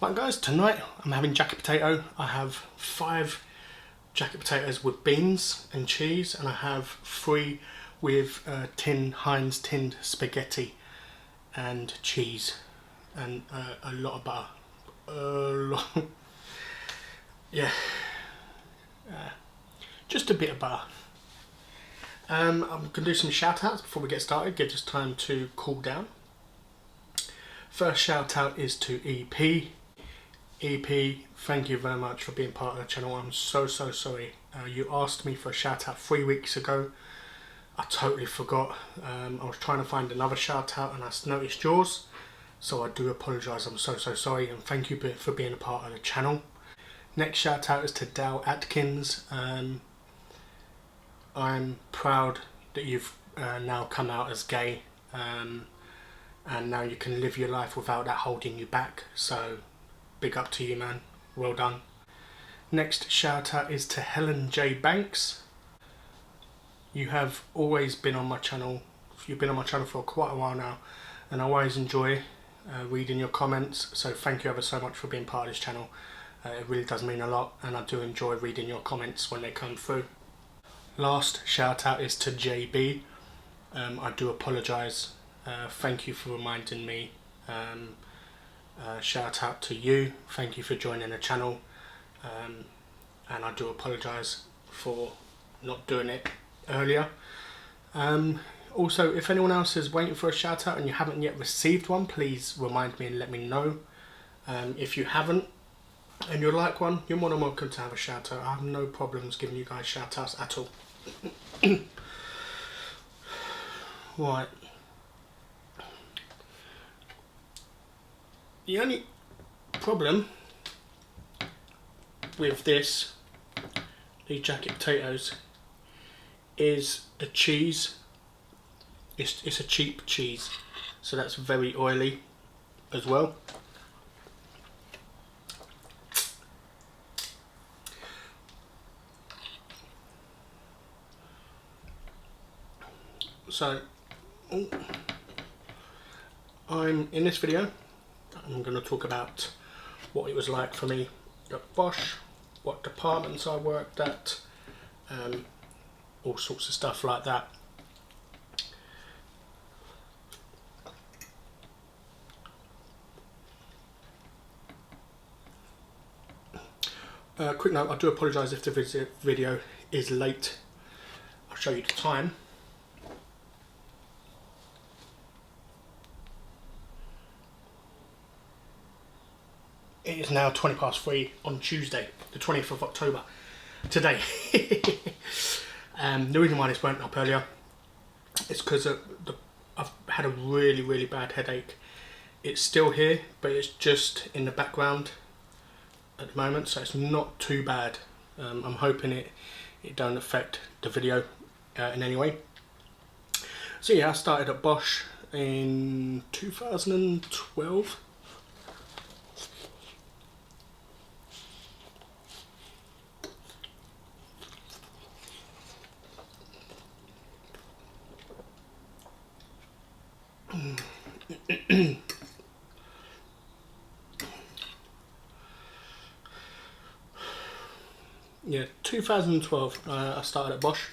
Right guys, tonight I'm having jacket potato. I have 5 jacket potatoes with beans and cheese, and I have 3 with Heinz tinned spaghetti and cheese and a lot of butter. Yeah, just a bit of butter. I'm going to do some shout outs before we get started, give us time to cool down. First shout out is to EP. EP, thank you very much for being part of the channel. I'm so sorry. You asked me for a shout out 3 weeks ago. I totally forgot. I was trying to find another shout out and I noticed yours. So I do apologise, I'm so sorry, and thank you for being a part of the channel. Next shout out is to Dal Atkins. I'm proud that you've now come out as gay, and now you can live your life without that holding you back. So big up to you, man. Well done. Next shout out is to Helen J. Banks. You have always been on my channel. You've been on my channel for quite a while now, and I always enjoy reading your comments. So thank you ever so much for being part of this channel. It really does mean a lot, and I do enjoy reading your comments when they come through. Last shout out is to JB. I do apologise. Thank you for reminding me. Shout out to you. Thank you for joining the channel. And I do apologise for not doing it earlier. Also, if anyone else is waiting for a shout out and you haven't yet received one, please remind me and let me know. If you haven't and you'd like one, you're more than welcome to have a shout out. I have no problems giving you guys shout outs at all. Right. The only problem with these jacket potatoes is the cheese. It's a cheap cheese, so that's very oily as well. So in this video I'm going to talk about what it was like for me at Bosch, what departments I worked at, all sorts of stuff like that. Quick note, I do apologise if the video is late. I'll show you the time. It is now 3:20 on Tuesday, the 20th of October, today. The reason why this went up earlier is because I've had a really bad headache. It's still here, but it's just in the background at the moment, so it's not too bad. I'm hoping it don't affect the video in any way. So yeah, I started at Bosch in 2012. Yeah, 2012 I started at Bosch,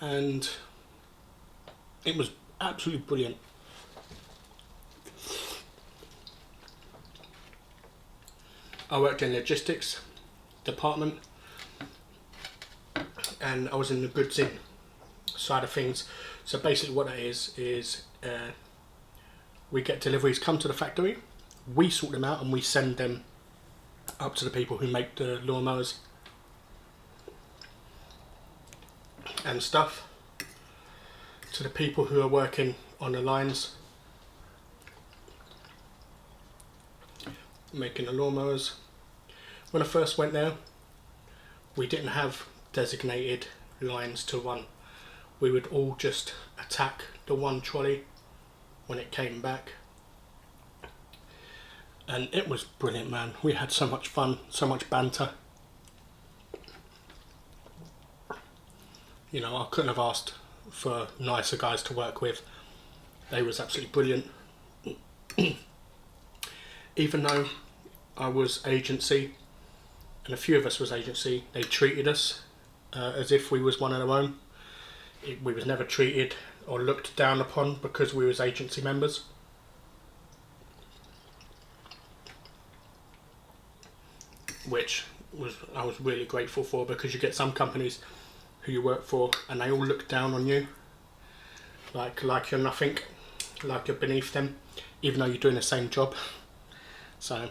and it was absolutely brilliant. I worked in logistics department, and I was in the goods in side of things. So basically what that is we get deliveries come to the factory, we sort them out, and we send them up to the people who make the lawnmowers and stuff, to the people who are working on the lines making the lawnmowers. When I first went there, we didn't have designated lines to run. We would all just attack the one trolley when it came back, and it was brilliant, man. We had so much fun, so much banter. You know, I couldn't have asked for nicer guys to work with. They was absolutely brilliant. even though I was agency, and a few of us was agency, they treated us as if we was one of their own. We was never treated or looked down upon because we was agency members. Which I was really grateful for, because you get some companies who you work for and they all look down on you, like you're nothing, like you're beneath them, even though you're doing the same job. So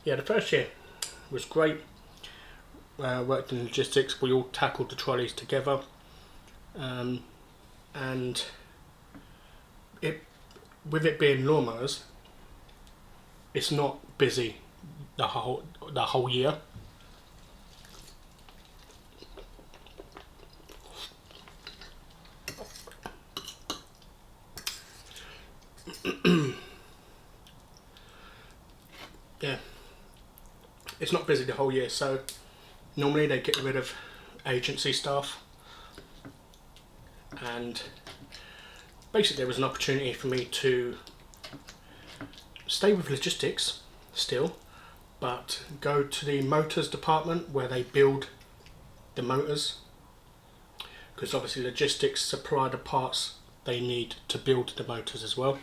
yeah, the first year was great. Worked in logistics. We all tackled the trolleys together, and with it being lawnmowers, it's not busy the whole year. Yeah, it's not busy the whole year, so normally they get rid of agency staff, and basically there was an opportunity for me to stay with logistics still, but go to the motors department where they build the motors, because obviously logistics supply the parts they need to build the motors as well.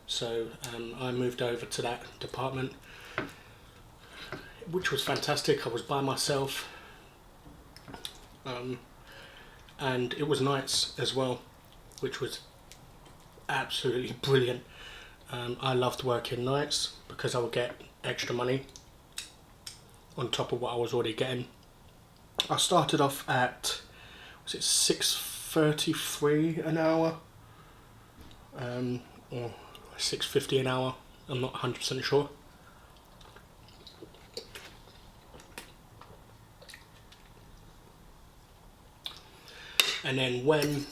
So I moved over to that department, which was fantastic. I was by myself, and it was nights as well, which was absolutely brilliant. I loved working nights because I would get extra money on top of what I was already getting. I started off at, was it $6.33 an hour, or $6.50 an hour, I'm not 100% sure. And then when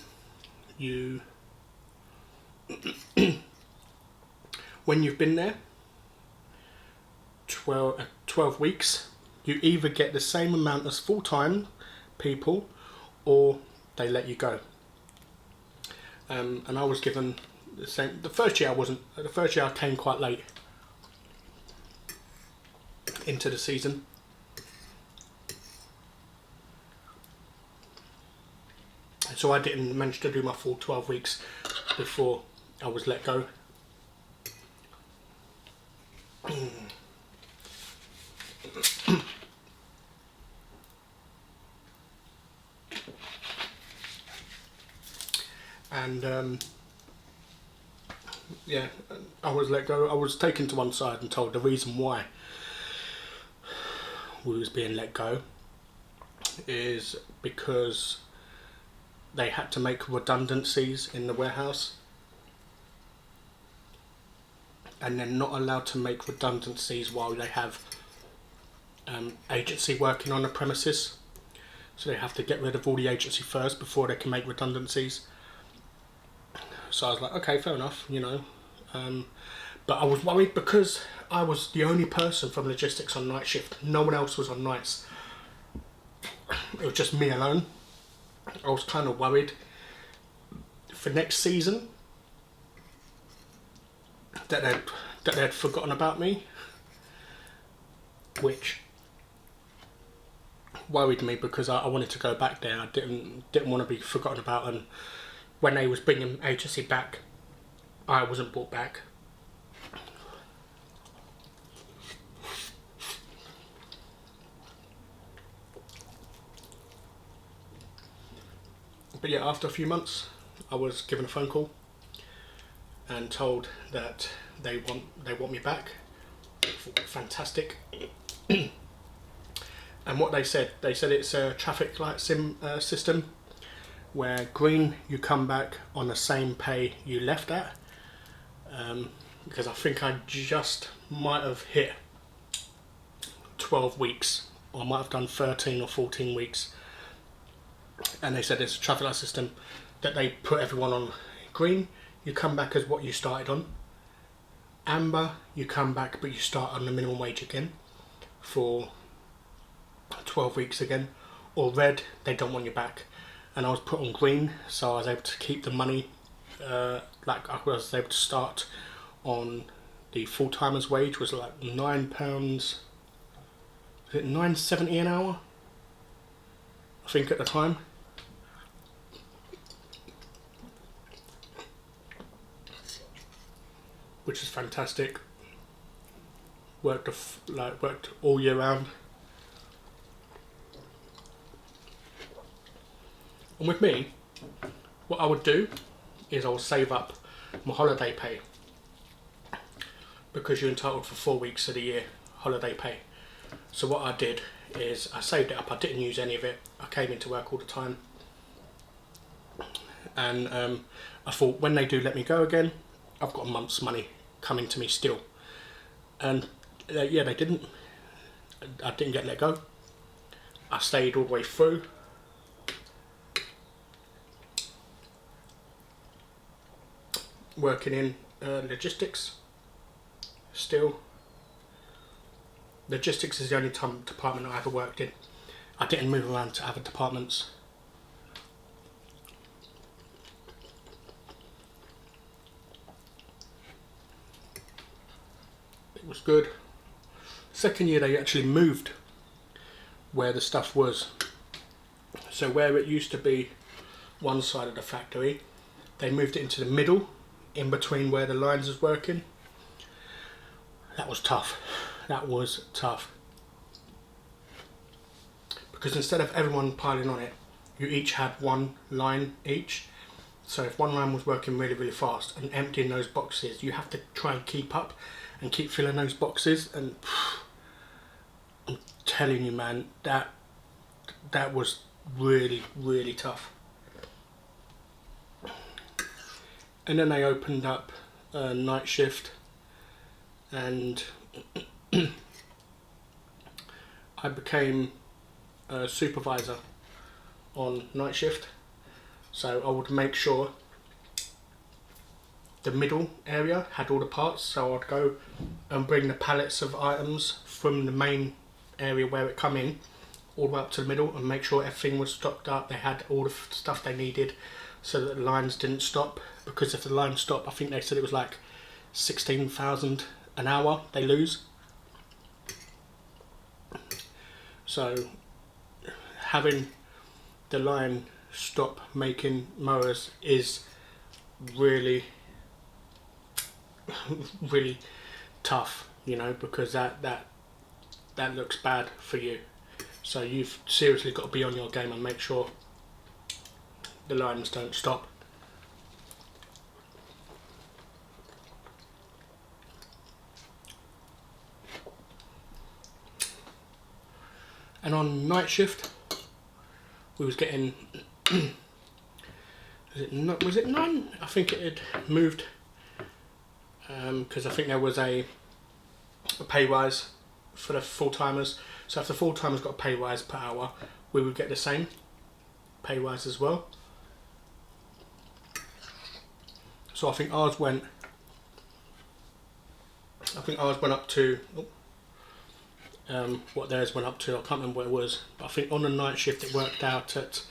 you've been there 12 weeks, you either get the same amount as full-time people or they let you go. And I was given the same. The first year I came quite late into the season. So I didn't manage to do my full 12 weeks before I was let go. And yeah, I was let go. I was taken to one side and told the reason why we was being let go is because they had to make redundancies in the warehouse, and they're not allowed to make redundancies while they have agency working on the premises. So they have to get rid of all the agency first before they can make redundancies. So I was like, okay, fair enough, you know. But I was worried because I was the only person from logistics on night shift. No one else was on nights. It was just me alone. I was kind of worried for next season that they'd forgotten about me, which worried me because I wanted to go back there. I didn't want to be forgotten about, and when they was bringing agency back, I wasn't brought back. But yeah, after a few months, I was given a phone call and told that they want me back. Fantastic. And what they said it's a traffic light system where green you come back on the same pay you left at. Because I think I just might have hit 12 weeks, or I might have done 13 or 14 weeks. And they said it's a traffic light system that they put everyone on. Green, you come back as what you started on. Amber, you come back but you start on the minimum wage again for 12 weeks again. Or red, they don't want you back. And I was put on green, so I was able to keep the money, like I was able to start on the full-timers wage was like £9, was it £9.70 an hour? I think at the time. Which is fantastic. Worked all year round. And with me, what I would do is I would save up my holiday pay, because you're entitled for 4 weeks of the year holiday pay. So what I did is I saved it up. I didn't use any of it. I came into work all the time, and I thought, when they do let me go again, I've got a month's money coming to me still. And yeah, they didn't. I didn't get let go. I stayed all the way through. Working in logistics still. Logistics is the only department I ever worked in. I didn't move around to other departments. It was good. Second year they actually moved where the stuff was. So where it used to be one side of the factory, they moved it into the middle, in between where the lines was working. That was tough. That was tough. Because instead of everyone piling on it, you each had one line each. So if one line was working really, really fast and emptying those boxes, you have to try and keep up and keep filling those boxes. And I'm telling you, man, that was really, really tough. And then they opened up a night shift, and I became a supervisor on night shift. So I would make sure the middle area had all the parts. So I'd go and bring the pallets of items from the main area where it come in all the way up to the middle, and make sure everything was stocked up. They had all the stuff they needed, so that the lines didn't stop. Because if the lines stop, I think they said it was like 16,000 an hour they lose. So having the line stop making mowers is really, really tough, you know, because that looks bad for you. So you've seriously got to be on your game and make sure the lines don't stop. And on night shift, we was getting, was it 9? I think it had moved, because I think there was a pay rise for the full-timers. So if the full-timers got a pay rise per hour, we would get the same pay rise as well. So I think ours went up to, what theirs went up to, I can't remember what it was, but I think on the night shift it worked out at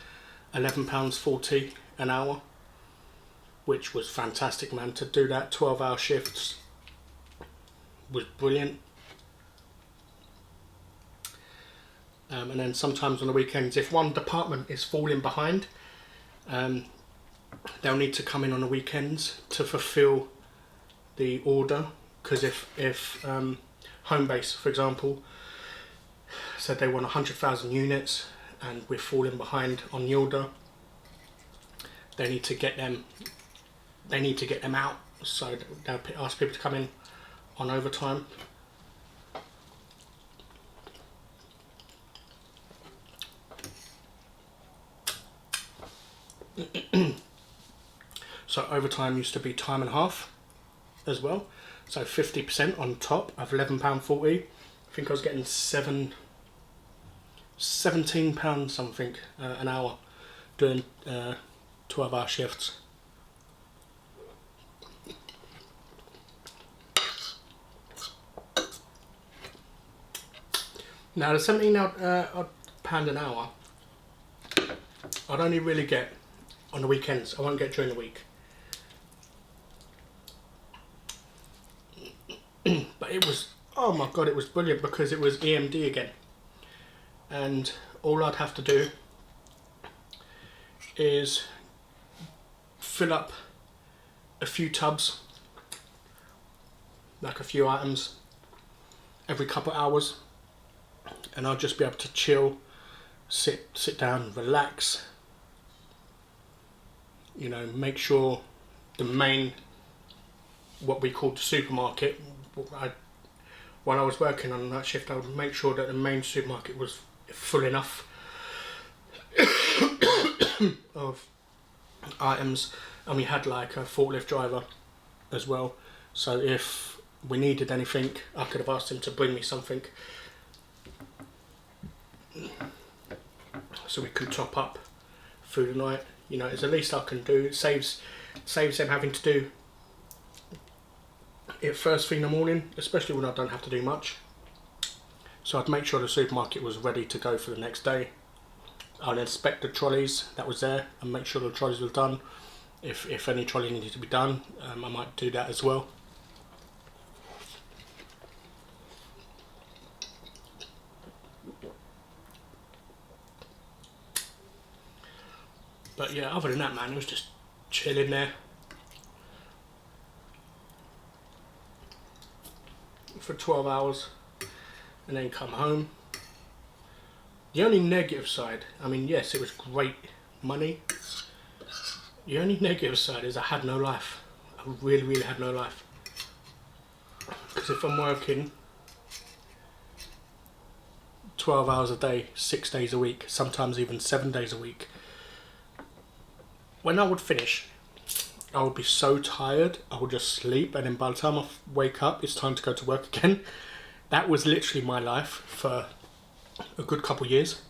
£11.40 an hour, which was fantastic, man. To do that 12-hour shifts was brilliant. And then sometimes on the weekends, if one department is falling behind, they'll need to come in on the weekends to fulfill the order. Because if Home Base, for example, said they want 100,000 units and we're falling behind on the order, they need to get them out. So they'll ask people to come in on overtime. So overtime used to be time and a half as well. So 50% on top of £11.40. I think I was getting £17 something an hour doing 12-hour shifts. Now the £17 an hour, I'd only really get on the weekends. I won't get during the week. Oh my god, it was brilliant because it was EMD again. And all I'd have to do is fill up a few tubs, like a few items, every couple of hours, and I'll just be able to chill, sit down, relax, you know, make sure the main, what we call the supermarket, while I was working on that shift, I would make sure that the main supermarket was full enough of items, and we had like a forklift driver as well, so if we needed anything I could have asked him to bring me something so we could top up through the night. You know, it's the least I can do. It saves them having to do it first thing in the morning, especially when I don't have to do much. So I'd make sure the supermarket was ready to go for the next day. I'd inspect the trolleys that was there and make sure the trolleys were done. If any trolley needed to be done, I might do that as well. But yeah, other than that, man, it was just chilling there for 12 hours and then come home. The only negative side, I mean, yes, it was great money. The only negative side is I had no life. I really had no life. Because if I'm working 12 hours a day, 6 days a week, sometimes even 7 days a week, when I would finish, I would be so tired, I would just sleep, and then by the time I wake up, it's time to go to work again. That was literally my life for a good couple of years.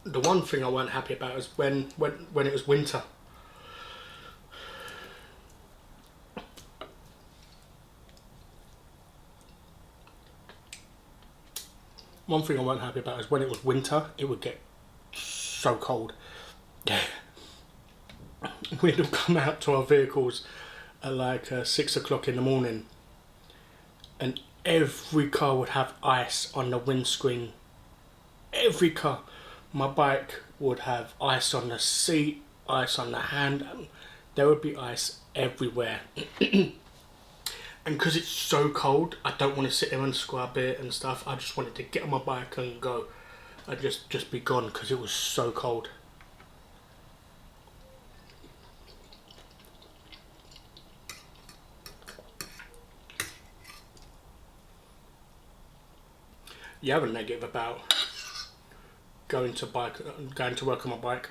The one thing I weren't happy about is when it was winter. One thing I weren't happy about is when it was winter, it would get so cold. We'd all come out to our vehicles at like 6 o'clock in the morning, and every car would have ice on the windscreen. Every car. My bike would have ice on the seat, ice on the hand. There would be ice everywhere. And because it's so cold, I don't want to sit there and scrub it and stuff. I just wanted to get on my bike and go. I'd just be gone because it was so cold. The other negative about going to work on my bike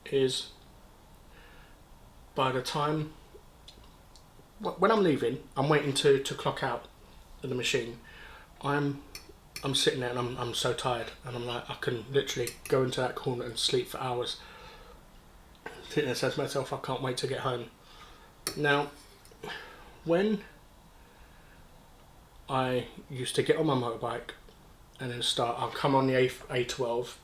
is by the time when I'm leaving, I'm waiting to clock out of the machine. I'm sitting there and I'm so tired, and I'm like, I can literally go into that corner and sleep for hours. Sitting there, says to myself, I can't wait to get home. Now, when I used to get on my motorbike and then I'll come on the A12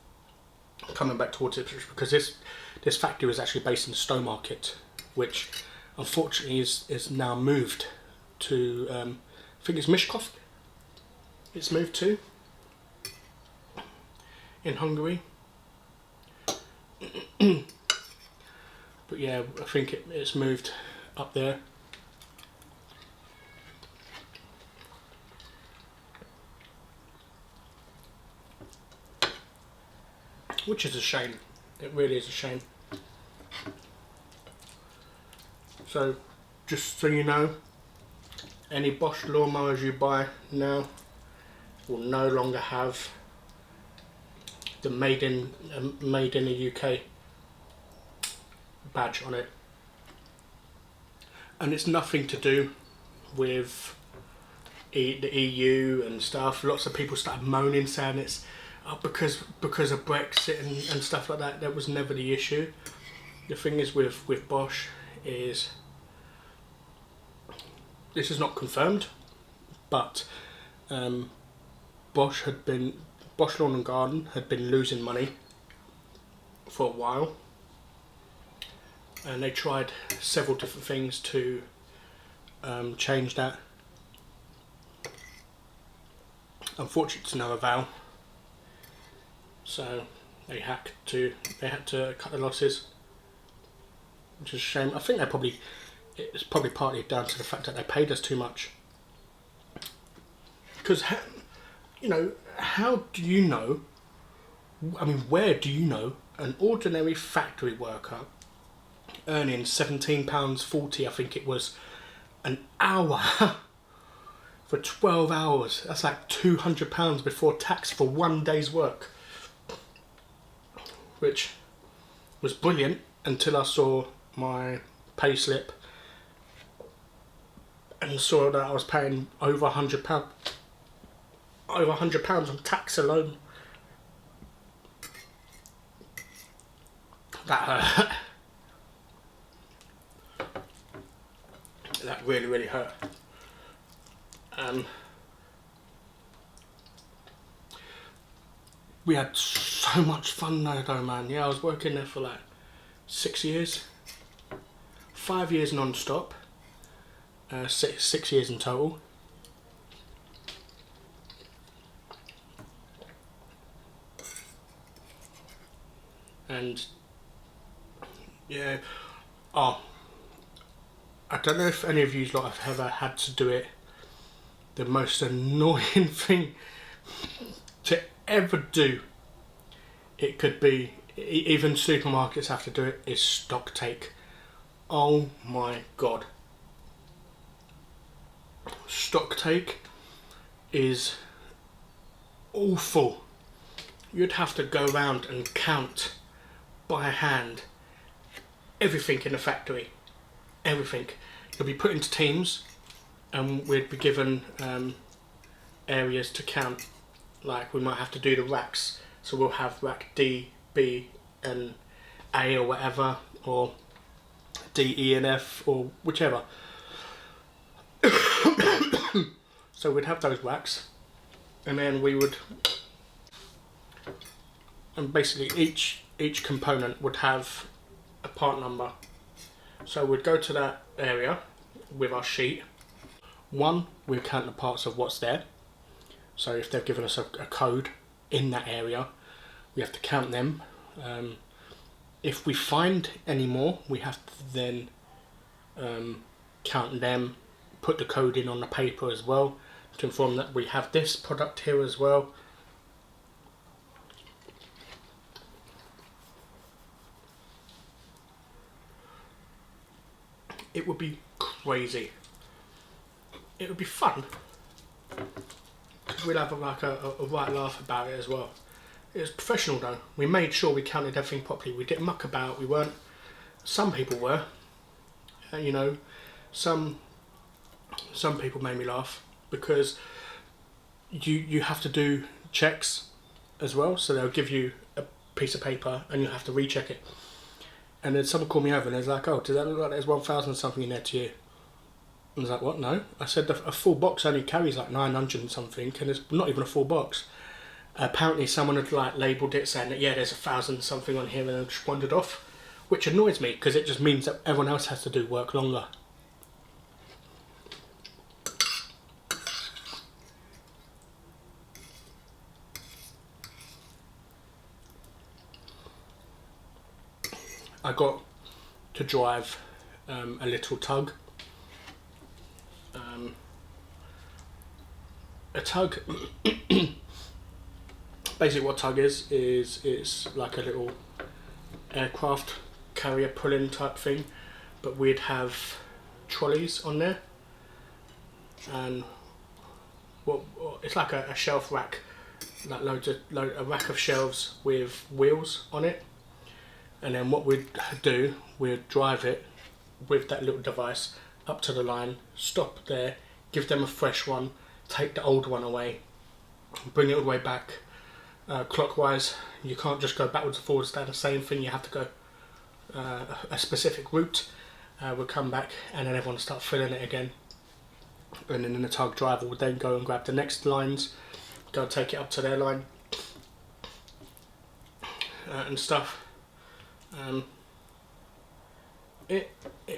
coming back towards Ipswich, because this factory was actually based in Stowmarket, which unfortunately is now moved to, I think it's Miskolc. It's moved to in Hungary. But yeah, I think it's moved up there. Which is a shame. It really is a shame. So, just so you know, any Bosch lawnmowers you buy now will no longer have the made in the UK badge on it. And it's nothing to do with the EU and stuff. Lots of people started moaning, saying it's because of Brexit and stuff like that. That was never the issue. The thing is with Bosch is this is not confirmed, but Bosch Lawn and Garden had been losing money for a while, and they tried several different things to change that. Unfortunately, to no avail. So they had to cut the losses, which is a shame. I think it's probably partly down to the fact that they paid us too much. Because you know, how do you know? I mean, where do you know an ordinary factory worker earning £17.40, I think it was, an hour for 12 hours? That's like £200 before tax for one day's work, which was brilliant until I saw my pay slip and saw that I was paying over £100. Over £100 on tax alone. That hurt. That really hurt. We had so much fun though, man. Yeah, I was working there for like 6 years. 5 years non-stop. 6 years in total. And yeah, I don't know if any of you lot have ever had to do it. The most annoying thing to ever do, it could be, even supermarkets have to do it, is stock take. Oh my god. Stock take is awful. You'd have to go around and count by hand everything in the factory. Everything. You'll be put into teams and we'd be given areas to count. Like we might have to do the racks, so we'll have rack D, B and A or whatever, or D, E and F or whichever. So we'd have those racks, and then we would, and basically each component would have a part number. So we'd go to that area with our sheet. One, we count the parts of what's there. So if they've given us a code in that area, we have to count them. If we find any more, we have to then count them, put the code in on the paper as well, to inform that we have this product here as well. It would be crazy. It would be fun. We'd have like a right laugh about it as well. It was professional though. We made sure we counted everything properly. We didn't muck about. We weren't. Some people were. You know, some people made me laugh because you have to do checks as well. So they'll give you a piece of paper and you have to recheck it. And then someone called me over and they're like, "Oh, does that look like there's 1,000 something in there to you?" I was like, "What? No." I said, "A full box only carries like 900 and something, and it's not even a full box." Apparently someone had like labelled it saying that, yeah, there's 1,000 something on here, and then just wandered off, which annoys me because it just means that everyone else has to do work longer. I got to drive a little tug. A tug, basically what tug is it's like a little aircraft carrier pull-in type thing, but we'd have trolleys on there, and it's like a shelf rack, like a rack of shelves with wheels on it. And then what we'd do, we'd drive it with that little device up to the line, stop there, give them a fresh one, take the old one away, bring it all the way back clockwise. You can't just go backwards and forwards, they're the same thing, you have to go a specific route. We'll come back and then everyone will start filling it again. and then the tug driver would then go and grab the next lines, go take it up to their line, and stuff. It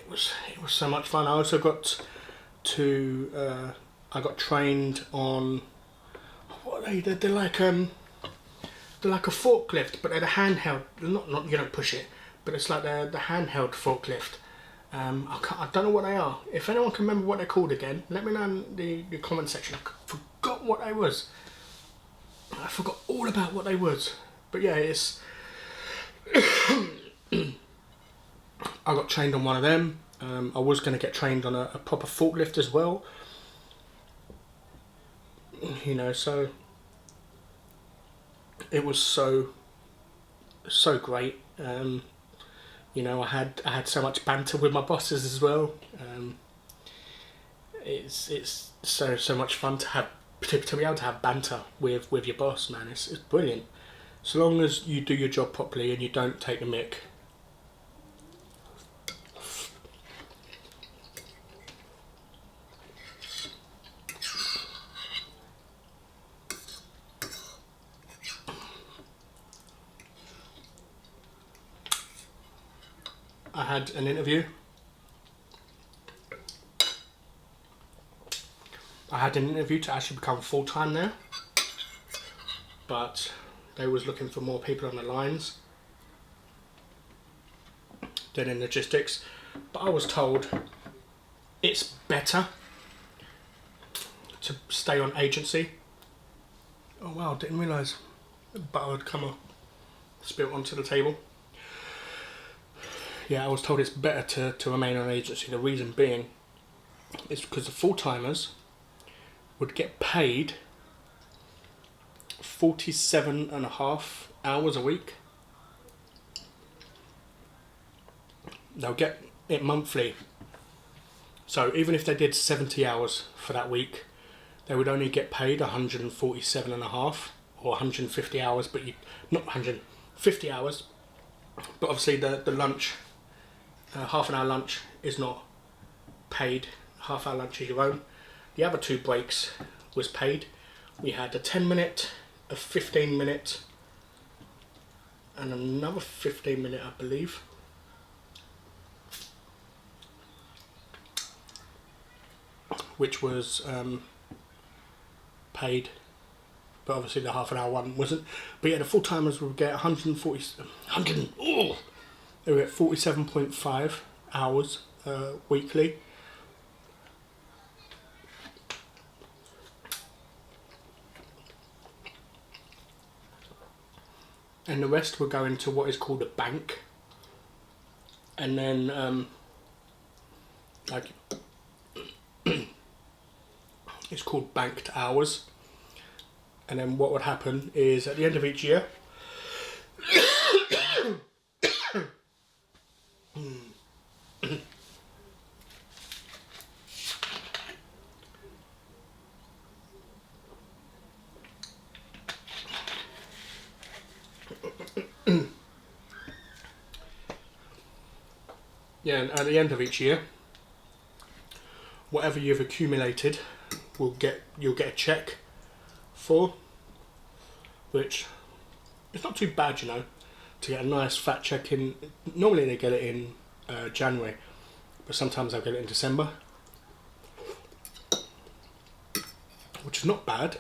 was so much fun. I also got to I got trained on what are they? They're like a forklift, but they're the handheld. Not you don't push it, but it's like the handheld forklift. I don't know what they are. If anyone can remember what they're called again, let me know in the comment section. I forgot what they was. I forgot all about what they was. But yeah, it's. I got trained on one of them. I was going to get trained on a proper forklift as well. You know, so it was so great. You know, I had so much banter with my bosses as well. It's so much fun to be able to have banter with your boss, man. It's brilliant. So long as you do your job properly and you don't take the mick. I had an interview. I had an interview to actually become full-time there, but they was looking for more people on the lines than in logistics. But I was told it's better to stay on agency. Oh wow, didn't realise the butter had come up, spilt onto the table. Yeah, I was told it's better to remain on agency. The reason being is because the full-timers would get paid 47.5 hours a week. They'll get it monthly. So even if they did 70 hours for that week, they would only get paid 147.5 or 150 hours, but not 150 hours. But obviously the lunch, half an hour lunch is not paid. Half hour lunch is your own. The other 2 breaks was paid. We had a 10-minute, a 15-minute, and another 15-minute, I believe. Which was paid, but obviously the half an hour one wasn't. But yeah, the full timers would get they were at 47.5 hours weekly. And the rest will go into what is called a bank. And then like it's called banked hours. And then what would happen is at the end of each year yeah, and at the end of each year, whatever you've accumulated you'll get a check for, which it's not too bad, you know, to get a nice fat check in. Normally they get it in January, but sometimes they'll get it in December, which is not bad.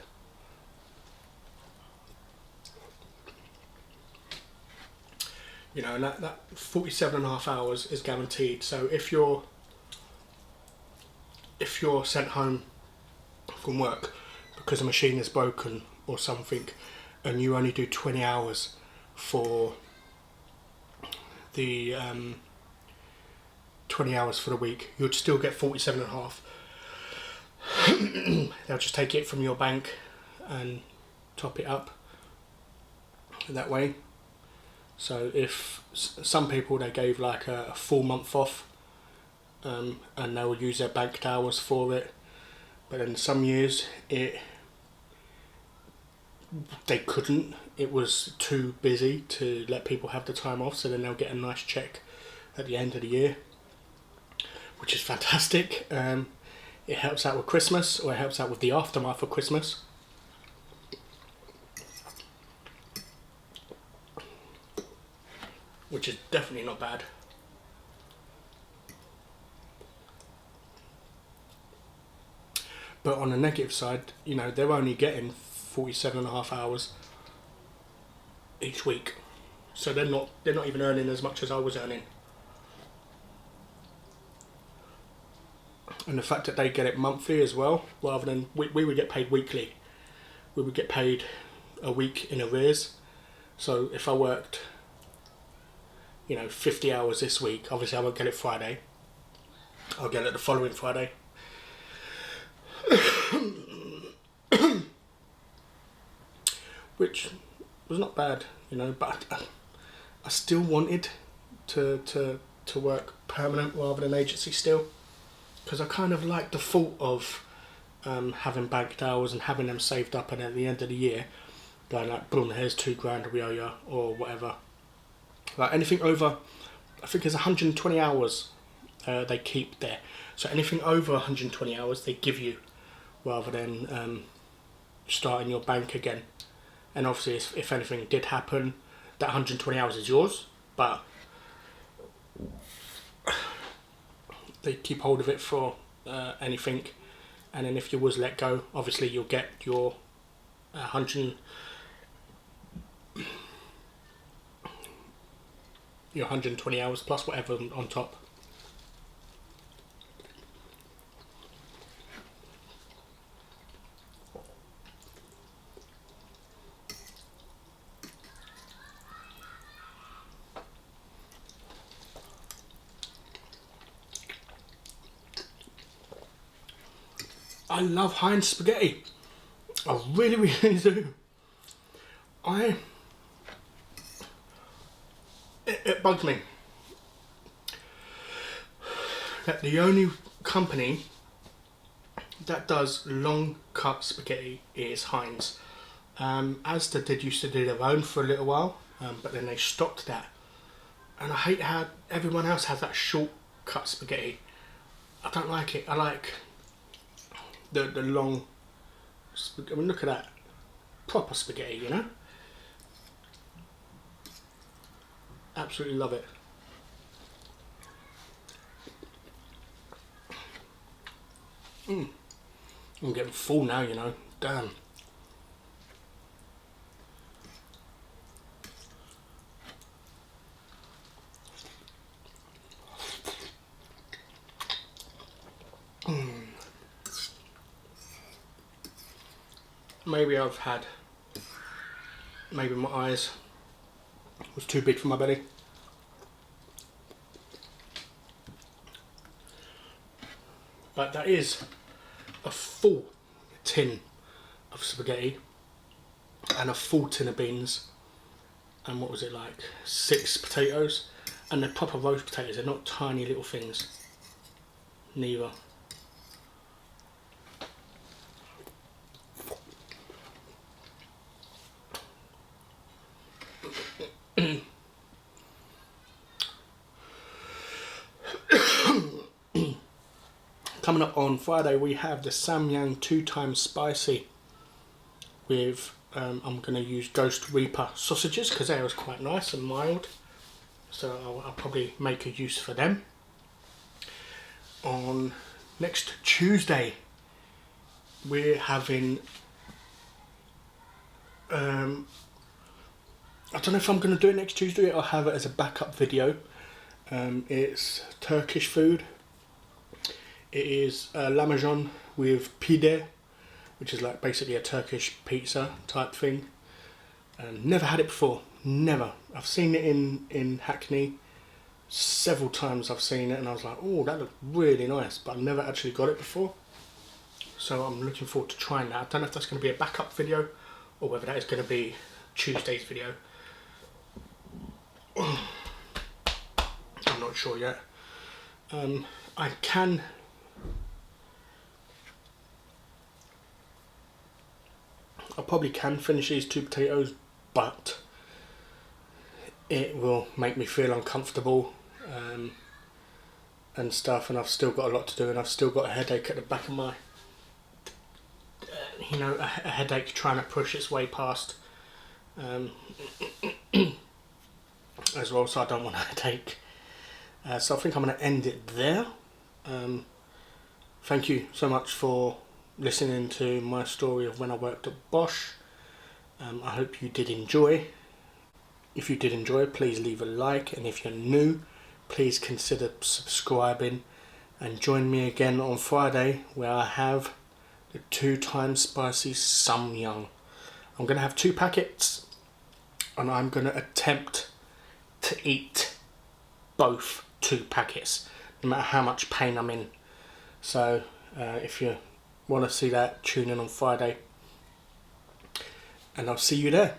You know, and that 47.5 hours is guaranteed. So if you're sent home from work because a machine is broken or something, and you only do 20 hours for the 20 hours for the week, you'd still get 47.5. They'll just take it from your bank and top it up that way. So if some people, they gave like a full month off, and they will use their banked hours for it, but in some years they couldn't. It was too busy to let people have the time off, so then they'll get a nice check at the end of the year, which is fantastic. It helps out with Christmas, or it helps out with the aftermath of Christmas. Which is definitely not bad. But on the negative side, you know, they're only getting 47.5 hours each week. So they're not even earning as much as I was earning. And the fact that they get it monthly as well, rather than we would get paid weekly. We would get paid a week in arrears. So if I worked, you know, 50 hours this week, obviously I won't get it Friday. I'll get it the following Friday. Which was not bad, you know, but I still wanted to work permanent rather than agency still, because I kind of like the thought of having banked hours and having them saved up, and at the end of the year going like, boom, here's £2,000 we owe you, or whatever. Like anything over, I think it's 120 hours they keep there. So anything over 120 hours they give you, rather than starting your bank again. And obviously if anything did happen, that 120 hours is yours, but they keep hold of it for anything. And then if you was let go, obviously you'll get your 120 hours plus whatever on top. I love Heinz spaghetti. I really, really do. It bugs me that the only company that does long cut spaghetti is Heinz. Asda used to do their own for a little while, but then they stopped that. And I hate how everyone else has that short cut spaghetti. I don't like it. I like the long. I mean, look at that, proper spaghetti, you know. Absolutely love it. I'm getting full now, you know. Damn. Maybe my eyes was too big for my belly. But that is a full tin of spaghetti and a full tin of beans, and what was it, like 6 potatoes, and they're proper roast potatoes, they're not tiny little things, neither. Coming up on Friday, we have the Samyang 2 times spicy with, I'm going to use Ghost Reaper sausages because they was quite nice and mild. So I'll probably make a use for them. On next Tuesday, we're having, I don't know if I'm going to do it next Tuesday or have it as a backup video. It's Turkish food. It is lahmacun with pide, which is like basically a Turkish pizza type thing. Never had it before, never. I've seen it in Hackney several times. I've seen it and I was like, oh, that looked really nice, but I've never actually got it before. So I'm looking forward to trying that. I don't know if that's going to be a backup video or whether that is going to be Tuesday's video. I'm not sure yet. I probably can finish these 2 potatoes, but it will make me feel uncomfortable. and stuff, and I've still got a lot to do, and I've still got a headache at the back of my, you know, a headache trying to push its way past as well, so I don't want a headache. So I think I'm going to end it there. Thank you so much for listening to my story of when I worked at Bosch. I hope you did enjoy. If you did enjoy, please leave a like, and if you're new, please consider subscribing, and join me again on Friday where I have the 2 times spicy Samyang. I'm going to have 2 packets, and I'm going to attempt to eat both 2 packets, no matter how much pain I'm in. So if you want to see that, tune in on Friday, and I'll see you there.